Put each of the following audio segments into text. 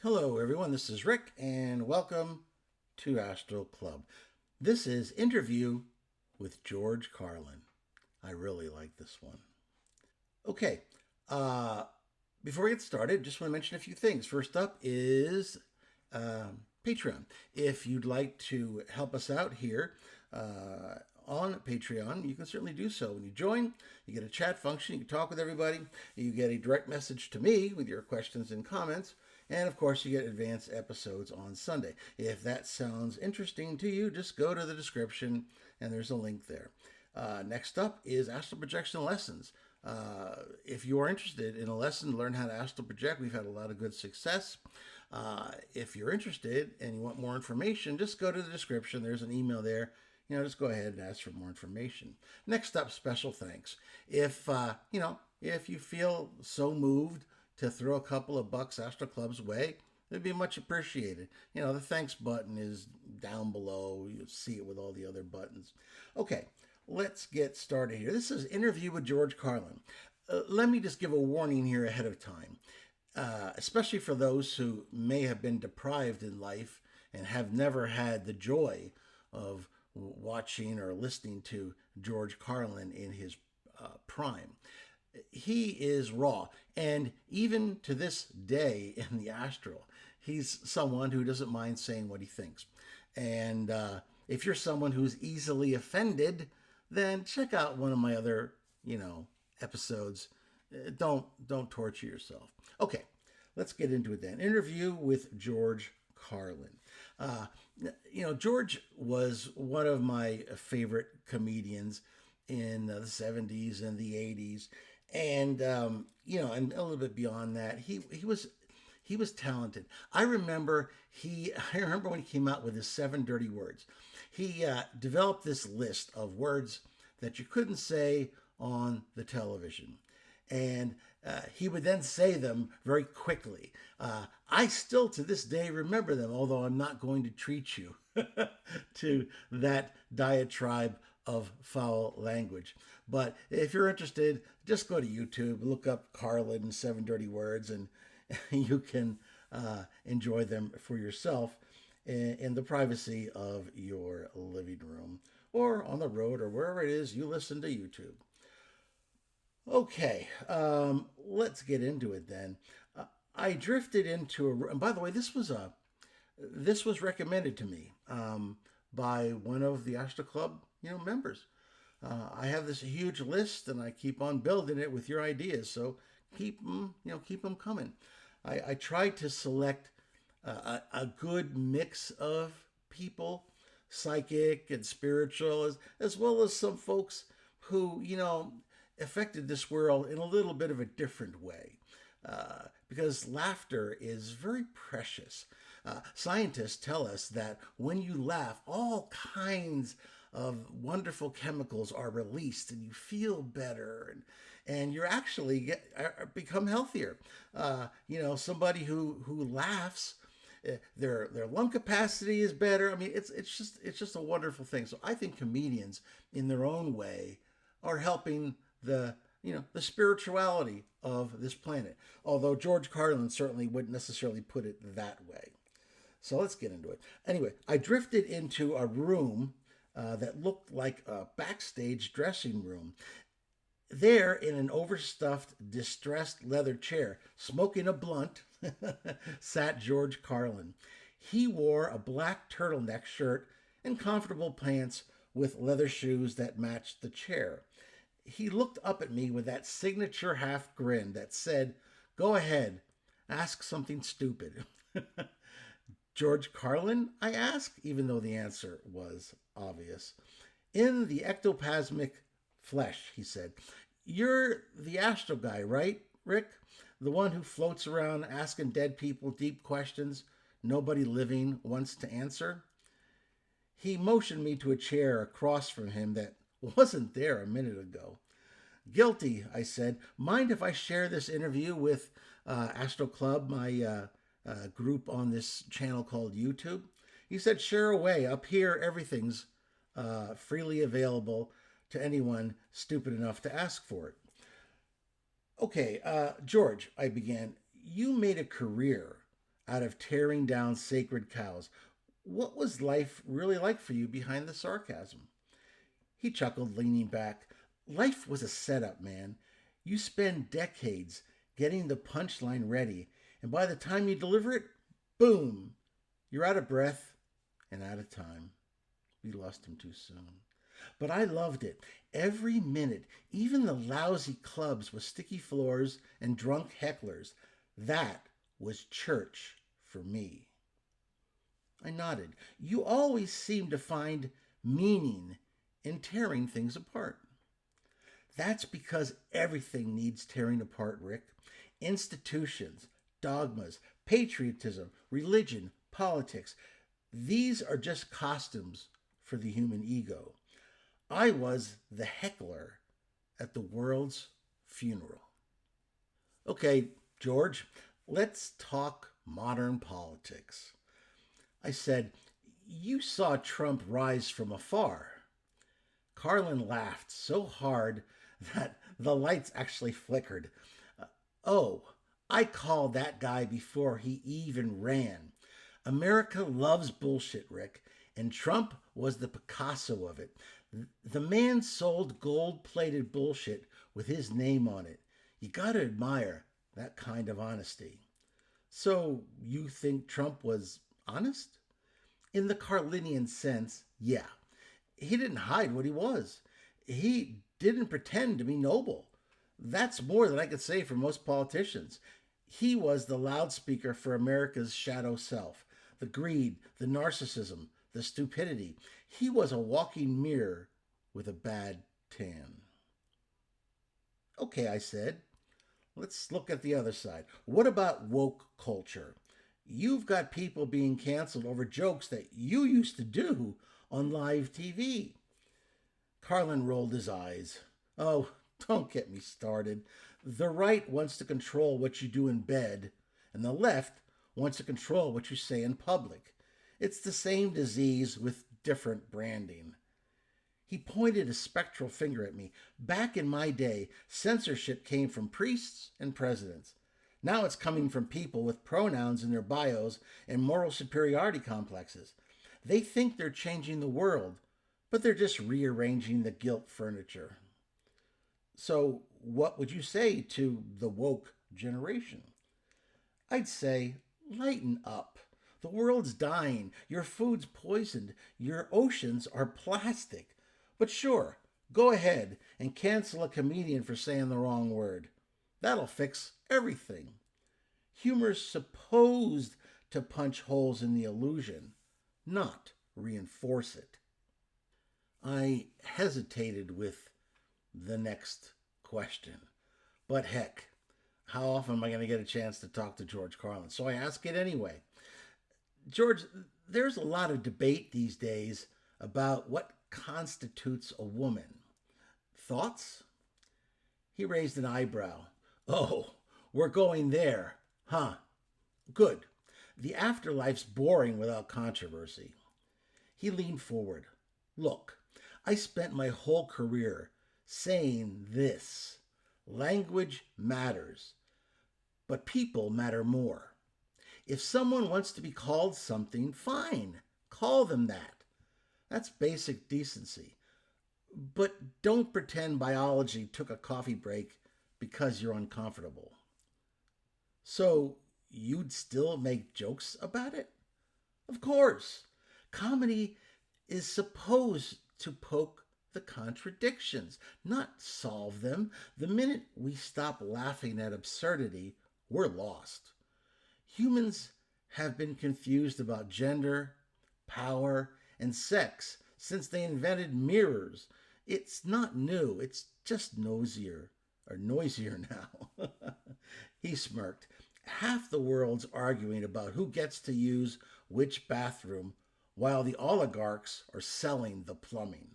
Hello, everyone. This is Rick, and welcome to Astral Club. This is Interview with George Carlin. I really like this one. Okay, uh, before we get started, just want to mention a few things. First up is Patreon. If you'd like to help us out here on Patreon, you can certainly do so. When you join, you get a chat function, you can talk with everybody, you get a direct message to me with your questions and comments. And of course, you get advanced episodes on Sunday. If that sounds interesting to you, just go to the description and there's a link there. Next up is astral projection lessons. If you are interested in a lesson to learn how to astral project, we've had a lot of good success. If you're interested and you want more information, just go to the description. There's an email there. Just go ahead and ask for more information. Next up, special thanks. If you feel so moved to throw a couple of bucks Astral Club's way, it'd be much appreciated. The thanks button is down below. You'll see it with all the other buttons. Okay, let's get started here. This is Interview with George Carlin. Let me just give a warning here ahead of time, especially for those who may have been deprived in life and have never had the joy of watching or listening to George Carlin in his prime. He is raw, and even to this day in the astral, he's someone who doesn't mind saying what he thinks. And if you're someone who's easily offended, then check out one of my other, episodes. Don't torture yourself. Okay, let's get into it then. Interview with George Carlin. George was one of my favorite comedians in the 70s and the 80s. And and a little bit beyond that, he was talented. I remember when he came out with his 7 dirty words. He developed this list of words that you couldn't say on the television, and he would then say them very quickly. I still to this day remember them, although I'm not going to treat you to that diatribe of foul language. But if you're interested, just go to YouTube, look up Carlin 7 Dirty Words, and you can enjoy them for yourself in the privacy of your living room or on the road or wherever it is you listen to YouTube. Okay, let's get into it then. I drifted into and by the way, this was recommended to me by one of the Astral Club members. I have this huge list, and I keep on building it with your ideas. So keep them coming. I tried to select a good mix of people, psychic and spiritual, as well as some folks who affected this world in a little bit of a different way. Because laughter is very precious. Scientists tell us that when you laugh, all kinds of wonderful chemicals are released and you feel better and you're actually become healthier. Somebody who laughs, their lung capacity is better. I mean, it's just a wonderful thing. So I think comedians in their own way are helping the spirituality of this planet. Although George Carlin certainly wouldn't necessarily put it that way. So let's get into it. Anyway, I drifted into a room that looked like a backstage dressing room. There, in an overstuffed, distressed leather chair, smoking a blunt, sat George Carlin. He wore a black turtleneck shirt and comfortable pants with leather shoes that matched the chair. He looked up at me with that signature half grin that said, "Go ahead, ask something stupid." George Carlin, I asked, even though the answer was obvious. "In the ectoplasmic flesh," he said. "You're the astral guy, right, Rick? The one who floats around asking dead people deep questions nobody living wants to answer?" He motioned me to a chair across from him that wasn't there a minute ago. "Guilty," I said. "Mind if I share this interview with Astral Club, my group on this channel called YouTube?" He said, "Share away. Up here, everything's freely available to anyone stupid enough to ask for it." "Okay, George," I began, "you made a career out of tearing down sacred cows. What was life really like for you behind the sarcasm? He chuckled, leaning back. Life was a setup, man. You spend decades getting the punchline ready, and by the time you deliver it, boom, you're out of breath and out of time. We lost him too soon. But I loved it. Every minute, even the lousy clubs with sticky floors and drunk hecklers, that was church for me. I nodded. You always seem to find meaning in tearing things apart. That's because everything needs tearing apart, Rick. Institutions, dogmas, patriotism, religion, politics. These are just costumes for the human ego. I was the heckler at the world's funeral. Okay, George, let's talk modern politics. I said, you saw Trump rise from afar. Carlin laughed so hard that the lights actually flickered. Oh, I called that guy before he even ran. America loves bullshit, Rick, and Trump was the Picasso of it. The man sold gold-plated bullshit with his name on it. You gotta admire that kind of honesty. So, you think Trump was honest? In the Carlinian sense, yeah. He didn't hide what he was. He didn't pretend to be noble. That's more than I could say for most politicians. He was the loudspeaker for America's shadow self, the greed, the narcissism, the stupidity. He was a walking mirror with a bad tan. Okay, I said. Let's look at the other side. What about woke culture? You've got people being canceled over jokes that you used to do on live TV. Carlin rolled his eyes. Oh, don't get me started. The right wants to control what you do in bed, and the left wants to control what you say in public. It's the same disease with different branding. He pointed a spectral finger at me. Back in my day, censorship came from priests and presidents. Now it's coming from people with pronouns in their bios and moral superiority complexes. They think they're changing the world, but they're just rearranging the guilt furniture. So, what would you say to the woke generation? I'd say, lighten up. The world's dying. Your food's poisoned. Your oceans are plastic. But sure, go ahead and cancel a comedian for saying the wrong word. That'll fix everything. Humor's supposed to punch holes in the illusion, not reinforce it. I hesitated with the next question. But heck, how often am I going to get a chance to talk to George Carlin? So I ask it anyway. George, there's a lot of debate these days about what constitutes a woman. Thoughts? He raised an eyebrow. Oh, we're going there, huh? Good. The afterlife's boring without controversy. He leaned forward. Look, I spent my whole career saying this. Language matters, but people matter more. If someone wants to be called something, fine, call them that. That's basic decency. But don't pretend biology took a coffee break because you're uncomfortable. So you'd still make jokes about it? Of course. Comedy is supposed to poke the contradictions, not solve them. The minute we stop laughing at absurdity, we're lost. Humans have been confused about gender, power, and sex since they invented mirrors. It's not new, it's just noisier now. He smirked. Half the world's arguing about who gets to use which bathroom while the oligarchs are selling the plumbing.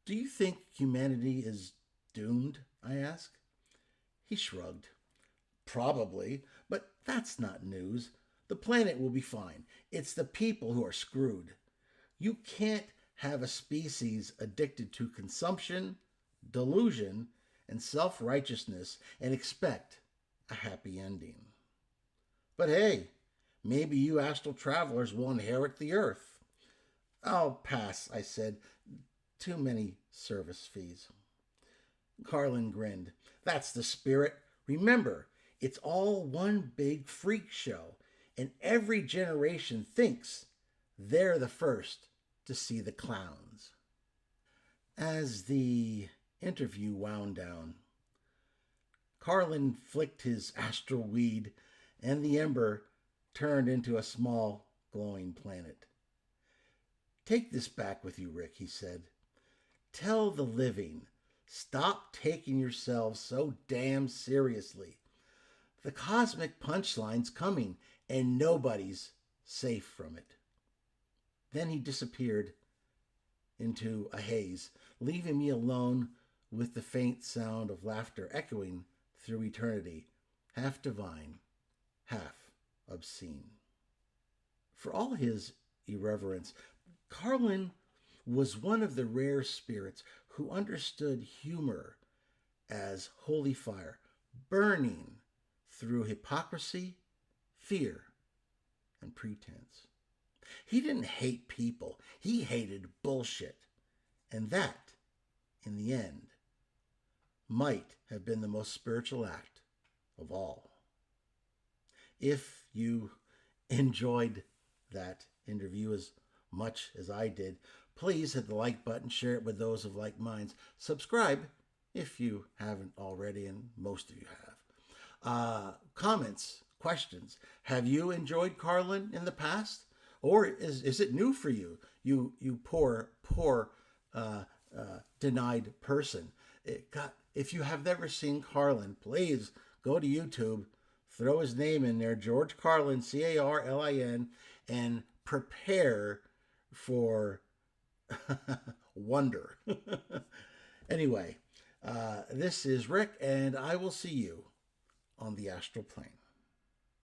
Do you think humanity is doomed? I asked. He shrugged. Probably, but that's not news. The planet will be fine. It's the people who are screwed. You can't have a species addicted to consumption, delusion, and self-righteousness and expect a happy ending. But hey, Maybe you astral travelers will inherit the earth. I'll pass, I said. Too many service fees. Carlin grinned. That's the spirit. Remember, it's all one big freak show, and every generation thinks they're the first to see the clowns. As the interview wound down, Carlin flicked his astral weed, and the ember turned into a small, glowing planet. Take this back with you, Rick, he said. Tell the living, stop taking yourselves so damn seriously. The cosmic punchline's coming, and nobody's safe from it. Then he disappeared into a haze, leaving me alone with the faint sound of laughter echoing through eternity, half divine, half obscene. For all his irreverence, Carlin was one of the rare spirits who understood humor as holy fire, burning through hypocrisy, fear, and pretense. He didn't hate people. He hated bullshit. And that, in the end, might have been the most spiritual act of all. If you enjoyed that interview as much as I did, please hit the like button, share it with those of like minds. Subscribe if you haven't already, and most of you have. Comments, questions. Have you enjoyed Carlin in the past? Or is it new for you? You poor denied person. If you have never seen Carlin, please go to YouTube, throw his name in there, George Carlin, Carlin, and prepare for wonder. Anyway, this is Rick, and I will see you on the astral plane.